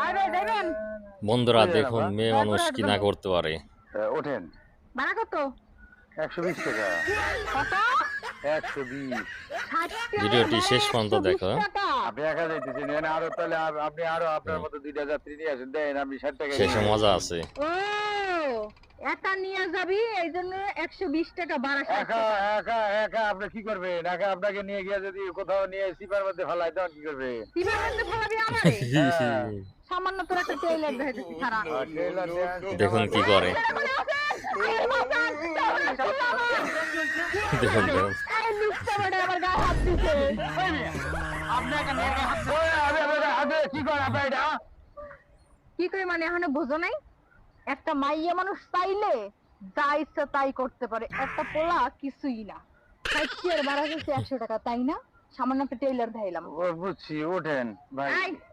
আরে যাবেন বন্ধুরা দেখুন মেয়ে মানুষ কি না করতে পারে। ওঠেন। ভাড়া কত? 120 টাকা। কত? 120। 60 ভিডিওটি শেষ পর্যন্ত 120 দেখো। টাকা। আপনি একা যাইতেছেন, এখানে আরো তাহলে আপনি আরো আপনার মতো 2টা যাত্রী নিয়ে আসেন, দেন আমি 60 টাকা শেষে মজা আছে। ও একা নিয়ে যাবি এই জন্য 120 টাকা ভাড়া। একা একা একা আপনি কি করবেন? একা আপনাকে নিয়ে গিয়ে যদি কোথাও নিয়ে সিপার মধ্যে ফেলাই তখন কি করবে? সিপার মধ্যে ফেলাবি আমারে? হ্যাঁ। সামান্য তোর একটা টয়লেট দেখাইতেছি খারাপ। ট্রেলার দেন। দেখুন কি করে। দেখুন দেখুন। আবার গায়ে হাত দিছে। কি করেন আপনি এটা? কি করে মানে এখনো বোঝো নাই? একটা মাইয়া মানুষ চাইলে যা ইচ্ছা তাই করতে পারে, একটা পোলা কিছুই না। 60 আর ভাড়া হচ্ছে 100 টাকা, তাই না? সামান্য একটা টেইলার দেখাইলাম। বুঝছি, ওঠেন ভাই। এই